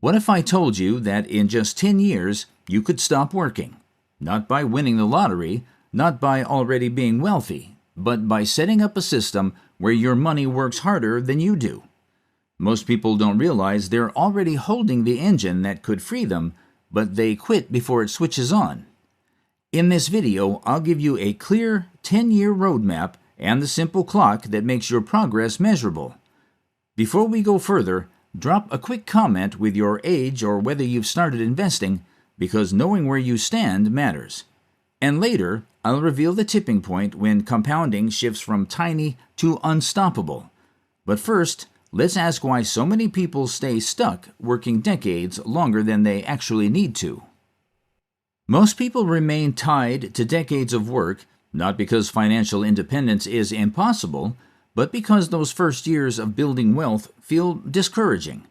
What if I told you that in just 10 years you could stop working? Not by winning the lottery, not by already being wealthy, but by setting up a system where your money works harder than you do. Most people don't realize they're already holding the engine that could free them, but they quit before it switches on. In this video, I'll give you a clear 10-year roadmap and the simple clock that makes your progress measurable. Before we go further, drop a quick comment with your age or whether you've started investing, because knowing where you stand matters. And later, I'll reveal the tipping point when compounding shifts from tiny to unstoppable. But first, let's ask why so many people stay stuck working decades longer than they actually need to. Most people remain tied to decades of work, not because financial independence is impossible, but because those first years of building wealth feel discouraging.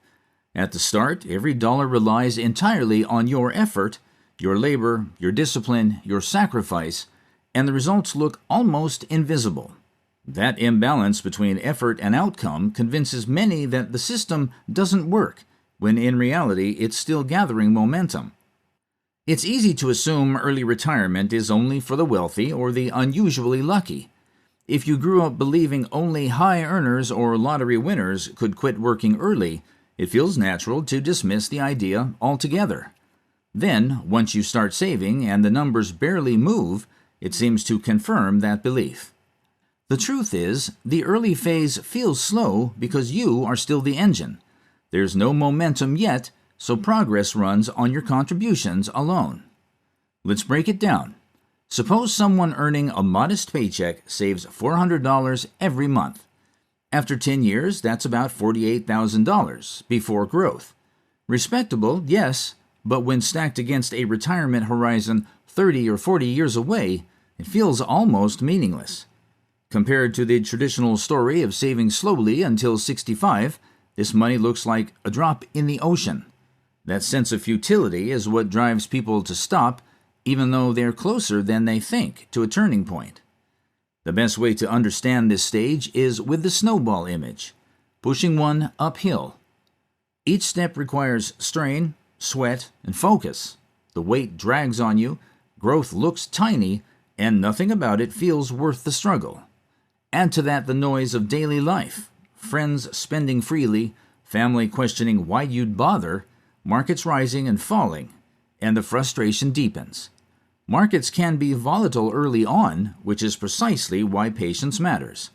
At the start, every dollar relies entirely on your effort, your labor, your discipline, your sacrifice, and the results look almost invisible. That imbalance between effort and outcome convinces many that the system doesn't work, when in reality it's still gathering momentum. It's easy to assume early retirement is only for the wealthy or the unusually lucky. If you grew up believing only high earners or lottery winners could quit working early, it feels natural to dismiss the idea altogether. Then, once you start saving and the numbers barely move, it seems to confirm that belief. The truth is, the early phase feels slow because you are still the engine. There's no momentum yet, so progress runs on your contributions alone. Let's break it down. Suppose someone earning a modest paycheck saves $400 every month. After 10 years, that's about $48,000 before growth. Respectable, yes, but when stacked against a retirement horizon 30 or 40 years away, it feels almost meaningless. Compared to the traditional story of saving slowly until 65, this money looks like a drop in the ocean. That sense of futility is what drives people to stop, even though they're closer than they think to a turning point. The best way to understand this stage is with the snowball image, pushing one uphill. Each step requires strain, sweat, and focus. The weight drags on you, growth looks tiny, and nothing about it feels worth the struggle. Add to that the noise of daily life, friends spending freely, family questioning why you'd bother, markets rising and falling, and the frustration deepens. Markets can be volatile early on, which is precisely why patience matters.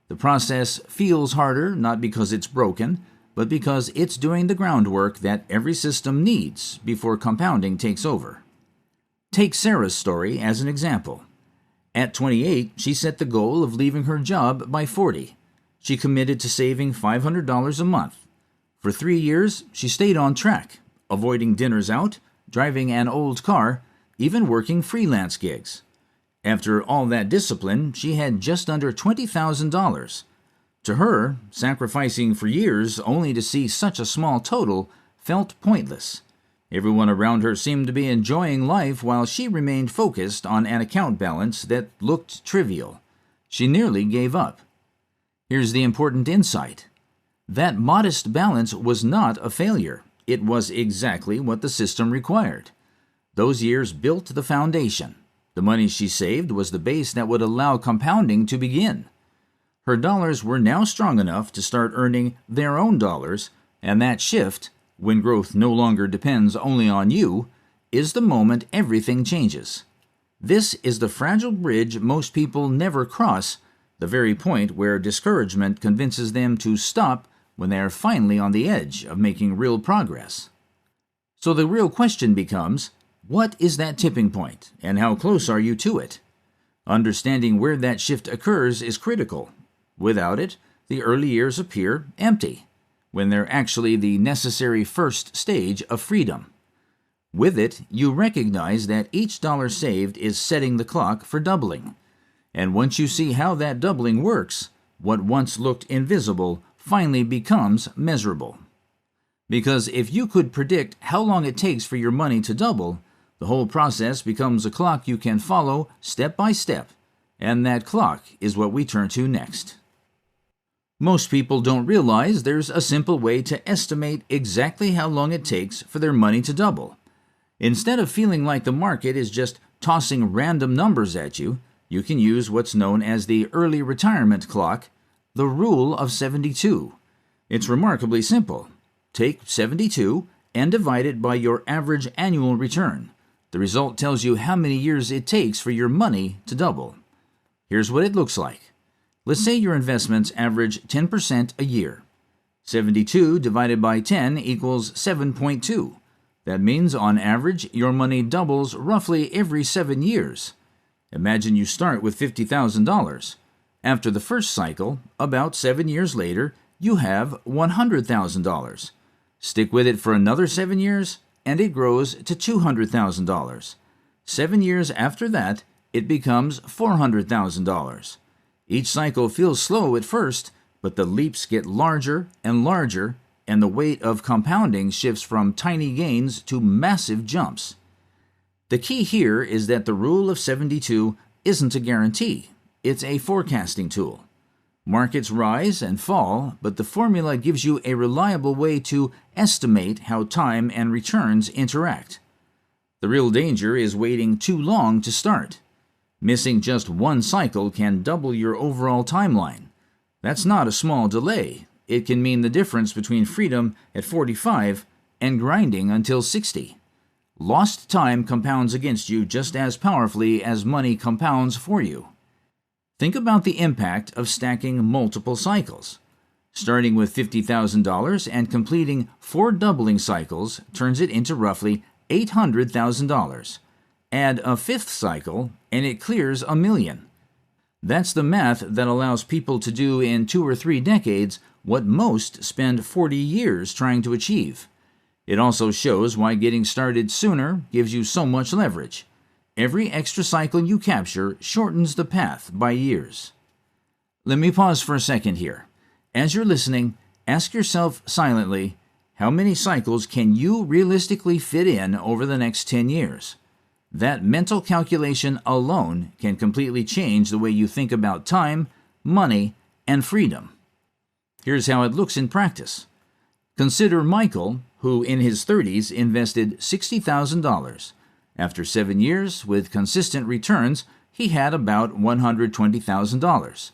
The process feels harder not because it's broken, but because it's doing the groundwork that every system needs before compounding takes over. Take Sarah's story as an example. At 28, she set the goal of leaving her job by 40. She committed to saving $500 a month. For 3 years, she stayed on track, avoiding dinners out, driving an old car, even working freelance gigs. After all that discipline, she had just under $20,000. To her, sacrificing for years only to see such a small total felt pointless. Everyone around her seemed to be enjoying life while she remained focused on an account balance that looked trivial. She nearly gave up. Here's the important insight. That modest balance was not a failure. It was exactly what the system required. Those years built the foundation. The money she saved was the base that would allow compounding to begin. Her dollars were now strong enough to start earning their own dollars, and that shift, when growth no longer depends only on you, is the moment everything changes. This is the fragile bridge most people never cross, the very point where discouragement convinces them to stop when they are finally on the edge of making real progress. So the real question becomes, what is that tipping point, and how close are you to it? Understanding where that shift occurs is critical. Without it, the early years appear empty, when they're actually the necessary first stage of freedom. With it, you recognize that each dollar saved is setting the clock for doubling. And once you see how that doubling works, what once looked invisible finally becomes measurable. Because if you could predict how long it takes for your money to double, the whole process becomes a clock you can follow step by step, and that clock is what we turn to next. Most people don't realize there's a simple way to estimate exactly how long it takes for their money to double. Instead of feeling like the market is just tossing random numbers at you, you can use what's known as the early retirement clock, the rule of 72. It's remarkably simple. Take 72 and divide it by your average annual return. The result tells you how many years it takes for your money to double. Here's what it looks like. Let's say your investments average 10% a year. 72 divided by 10 equals 7.2. That means, on average, your money doubles roughly every 7 years. Imagine you start with $50,000. After the first cycle, about 7 years later, you have $100,000. Stick with it for another 7 years, and it grows to $200,000. 7 years after that, it becomes $400,000. Each cycle feels slow at first, but the leaps get larger and larger, and the weight of compounding shifts from tiny gains to massive jumps. The key here is that the rule of 72 isn't a guarantee. It's a forecasting tool. Markets rise and fall, but the formula gives you a reliable way to estimate how time and returns interact. The real danger is waiting too long to start. Missing just one cycle can double your overall timeline. That's not a small delay. It can mean the difference between freedom at 45 and grinding until 60. Lost time compounds against you just as powerfully as money compounds for you. Think about the impact of stacking multiple cycles. Starting with $50,000 and completing 4 doubling cycles turns it into roughly $800,000. Add a 5th cycle, and it clears $1 million. That's the math that allows people to do in 2 or 3 decades what most spend 40 years trying to achieve. It also shows why getting started sooner gives you so much leverage. Every extra cycle you capture shortens the path by years. Let me pause for a second here. As you're listening, ask yourself silently, how many cycles can you realistically fit in over the next 10 years? That mental calculation alone can completely change the way you think about time, money, and freedom. Here's how it looks in practice. Consider Michael, who in his 30s invested $60,000. After 7 years, with consistent returns, he had about $120,000.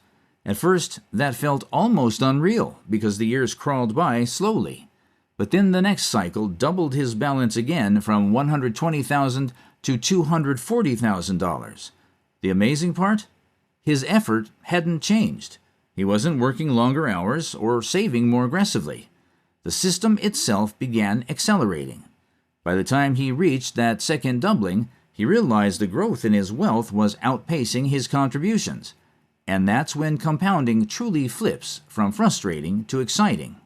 At first, that felt almost unreal because the years crawled by slowly. But then the next cycle doubled his balance again from $120,000 to $240,000. The amazing part? His effort hadn't changed. He wasn't working longer hours or saving more aggressively. The system itself began accelerating. By the time he reached that second doubling, he realized the growth in his wealth was outpacing his contributions. And that's when compounding truly flips from frustrating to exciting.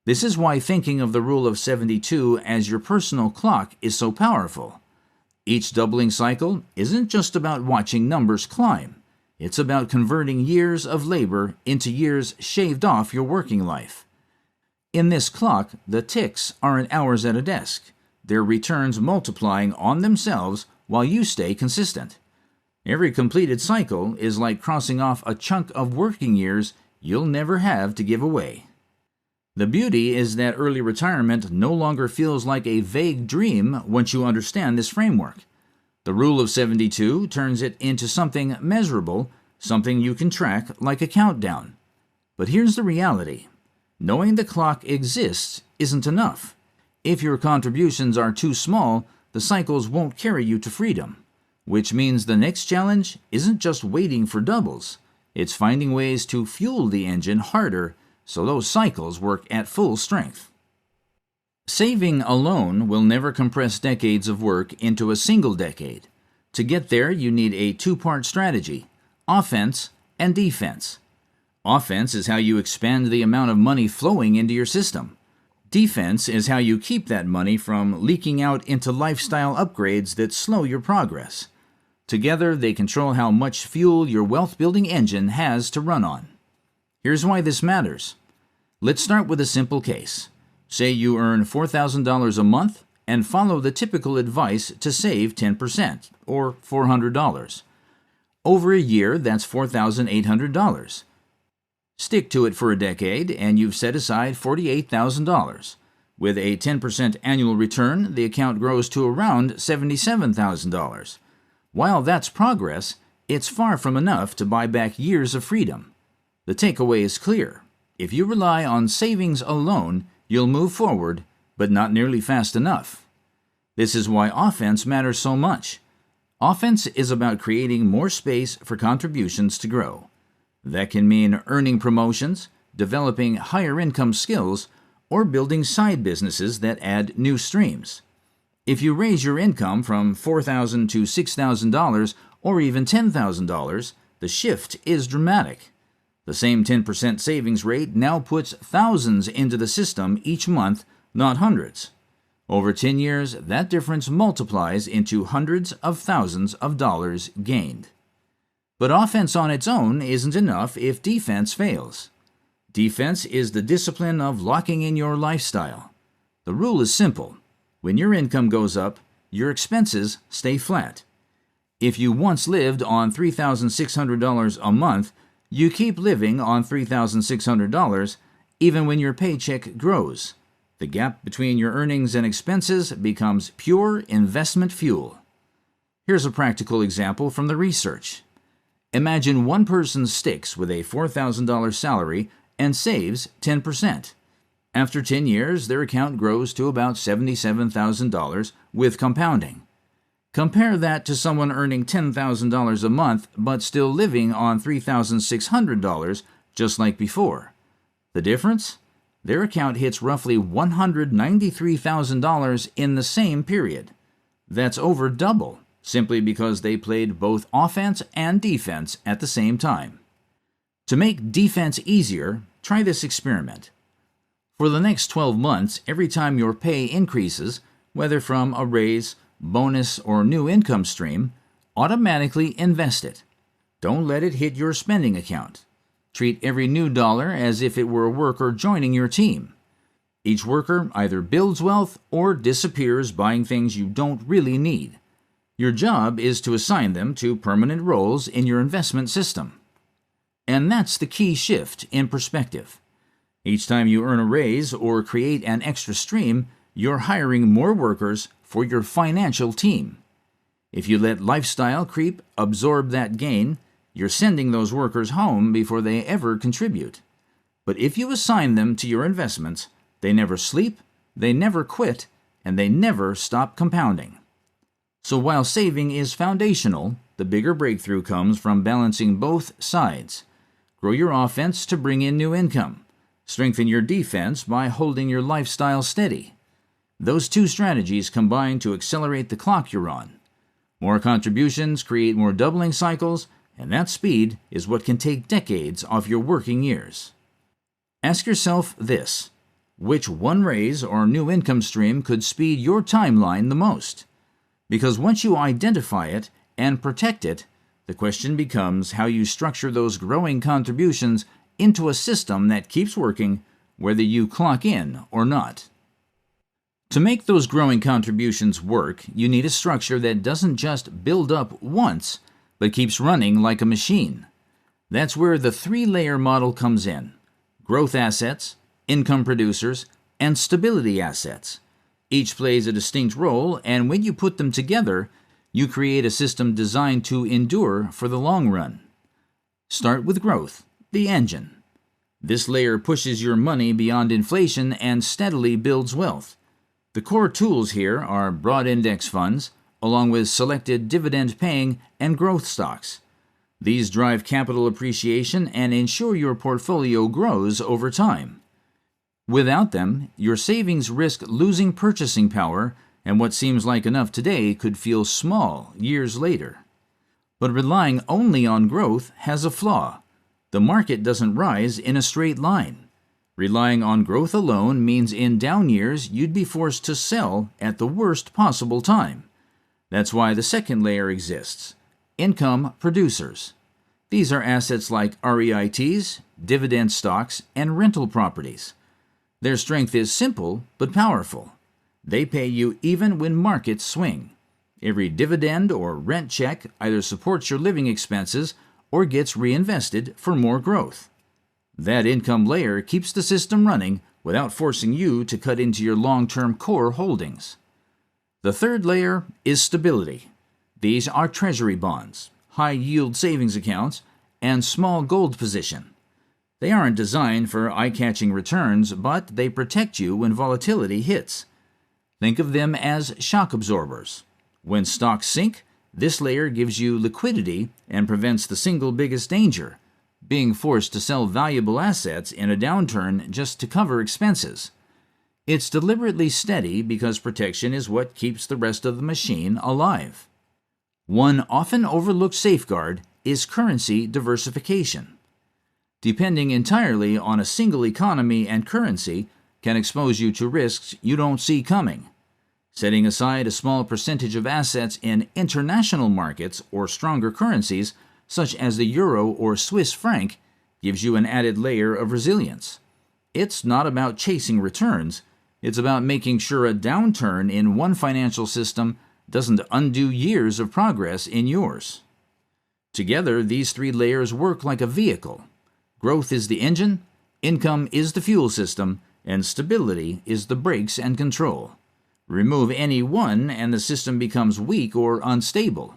This is why thinking of the rule of 72 as your personal clock is so powerful. Each doubling cycle isn't just about watching numbers climb. It's about converting years of labor into years shaved off your working life. In this clock, the ticks aren't hours at a desk. They're returns multiplying on themselves while you stay consistent. Every completed cycle is like crossing off a chunk of working years you'll never have to give away. The beauty is that early retirement no longer feels like a vague dream once you understand this framework. The rule of 72 turns it into something measurable, something you can track like a countdown. But here's the reality. Knowing the clock exists isn't enough. If your contributions are too small, the cycles won't carry you to freedom. Which means the next challenge isn't just waiting for doubles. It's finding ways to fuel the engine harder so those cycles work at full strength. Saving alone will never compress decades of work into a single decade. To get there, you need a 2-part strategy: offense and defense. Offense is how you expand the amount of money flowing into your system. Defense is how you keep that money from leaking out into lifestyle upgrades that slow your progress. Together, they control how much fuel your wealth-building engine has to run on. Here's why this matters. Let's start with a simple case. Say you earn $4,000 a month and follow the typical advice to save 10%, or $400. Over a year, that's $4,800. Stick to it for a decade, and you've set aside $48,000. With a 10% annual return, the account grows to around $77,000. While that's progress, it's far from enough to buy back years of freedom. The takeaway is clear. If you rely on savings alone, you'll move forward, but not nearly fast enough. This is why offense matters so much. Offense is about creating more space for contributions to grow. That can mean earning promotions, developing higher income skills, or building side businesses that add new streams. If you raise your income from $4,000 to $6,000 or even $10,000, the shift is dramatic. The same 10% savings rate now puts thousands into the system each month, not hundreds. Over 10 years, that difference multiplies into hundreds of thousands of dollars gained. But offense on its own isn't enough if defense fails. Defense is the discipline of locking in your lifestyle. The rule is simple. When your income goes up, your expenses stay flat. If you once lived on $3,600 a month, you keep living on $3,600 even when your paycheck grows. The gap between your earnings and expenses becomes pure investment fuel. Here's a practical example from the research. Imagine one person sticks with a $4,000 salary and saves 10%. After 10 years, their account grows to about $77,000 with compounding. Compare that to someone earning $10,000 a month but still living on $3,600 just like before. The difference? Their account hits roughly $193,000 in the same period. That's over double, simply because they played both offense and defense at the same time. To make defense easier, try this experiment. For the next 12 months, every time your pay increases, whether from a raise, bonus, or new income stream, automatically invest it. Don't let it hit your spending account. Treat every new dollar as if it were a worker joining your team. Each worker either builds wealth or disappears buying things you don't really need. Your job is to assign them to permanent roles in your investment system. And that's the key shift in perspective. Each time you earn a raise or create an extra stream, you're hiring more workers for your financial team. If you let lifestyle creep absorb that gain, you're sending those workers home before they ever contribute. But if you assign them to your investments, they never sleep, they never quit, and they never stop compounding. So while saving is foundational, the bigger breakthrough comes from balancing both sides. Grow your offense to bring in new income. Strengthen your defense by holding your lifestyle steady. Those two strategies combine to accelerate the clock you're on. More contributions create more doubling cycles, and that speed is what can take decades off your working years. Ask yourself this: which one raise or new income stream could speed your timeline the most? Because once you identify it and protect it, the question becomes how you structure those growing contributions into a system that keeps working whether you clock in or not. To make those growing contributions work, you need a structure that doesn't just build up once, but keeps running like a machine. That's where the three-layer model comes in: growth assets, income producers, and stability assets. Each plays a distinct role, and when you put them together, you create a system designed to endure for the long run. Start with growth, the engine. This layer pushes your money beyond inflation and steadily builds wealth. The core tools here are broad index funds, along with selected dividend-paying and growth stocks. These drive capital appreciation and ensure your portfolio grows over time. Without them, your savings risk losing purchasing power, and what seems like enough today could feel small years later. But relying only on growth has a flaw. The market doesn't rise in a straight line. Relying on growth alone means in down years you'd be forced to sell at the worst possible time. That's why the second layer exists: income producers. These are assets like REITs, dividend stocks, and rental properties. Their strength is simple but powerful. They pay you even when markets swing. Every dividend or rent check either supports your living expenses or gets reinvested for more growth. That income layer keeps the system running without forcing you to cut into your long-term core holdings. The third layer is stability. These are treasury bonds, high-yield savings accounts, and small gold position. They aren't designed for eye-catching returns, but they protect you when volatility hits. Think of them as shock absorbers. When stocks sink, this layer gives you liquidity and prevents the single biggest danger, being forced to sell valuable assets in a downturn just to cover expenses. It's deliberately steady because protection is what keeps the rest of the machine alive. One often overlooked safeguard is currency diversification. Depending entirely on a single economy and currency can expose you to risks you don't see coming. Setting aside a small percentage of assets in international markets or stronger currencies, such as the euro or Swiss franc, gives you an added layer of resilience. It's not about chasing returns. It's about making sure a downturn in one financial system doesn't undo years of progress in yours. Together, these three layers work like a vehicle. Growth is the engine, income is the fuel system, and stability is the brakes and control. Remove any one and the system becomes weak or unstable.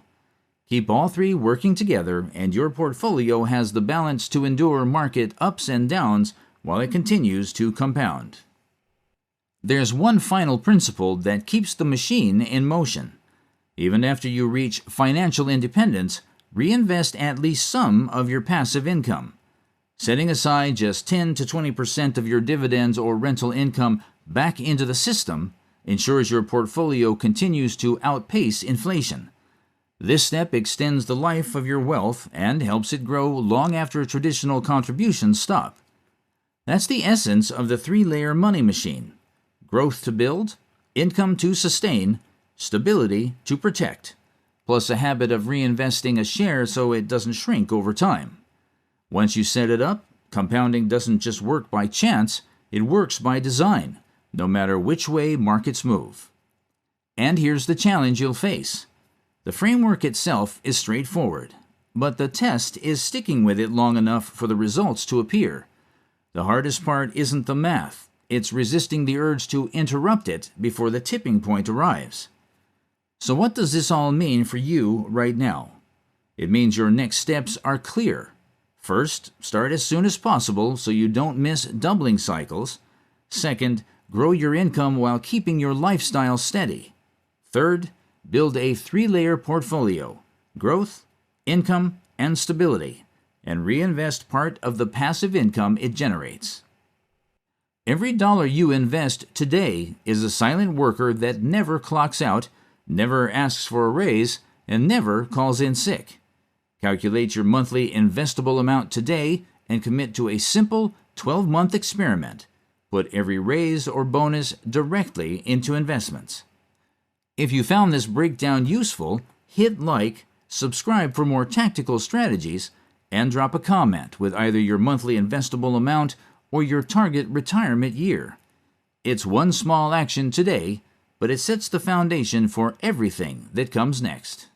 Keep all three working together and your portfolio has the balance to endure market ups and downs while it continues to compound. There's one final principle that keeps the machine in motion. Even after you reach financial independence, reinvest at least some of your passive income. Setting aside just 10 to 20% of your dividends or rental income back into the system ensures your portfolio continues to outpace inflation. This step extends the life of your wealth and helps it grow long after traditional contributions stop. That's the essence of the three-layer money machine: growth to build, income to sustain, stability to protect, plus a habit of reinvesting a share so it doesn't shrink over time. Once you set it up, compounding doesn't just work by chance, it works by design, no matter which way markets move. And here's the challenge you'll face. The framework itself is straightforward, but the test is sticking with it long enough for the results to appear. The hardest part isn't the math, it's resisting the urge to interrupt it before the tipping point arrives. So what does this all mean for you right now? It means your next steps are clear. First, start as soon as possible so you don't miss doubling cycles. Second, grow your income while keeping your lifestyle steady. Third, build a three-layer portfolio: growth, income, and stability, and reinvest part of the passive income it generates. Every dollar you invest today is a silent worker that never clocks out, never asks for a raise, and never calls in sick. Calculate your monthly investable amount today and commit to a simple 12-month experiment. Put every raise or bonus directly into investments. If you found this breakdown useful, hit like, subscribe for more tactical strategies, and drop a comment with either your monthly investable amount or your target retirement year. It's one small action today, but it sets the foundation for everything that comes next.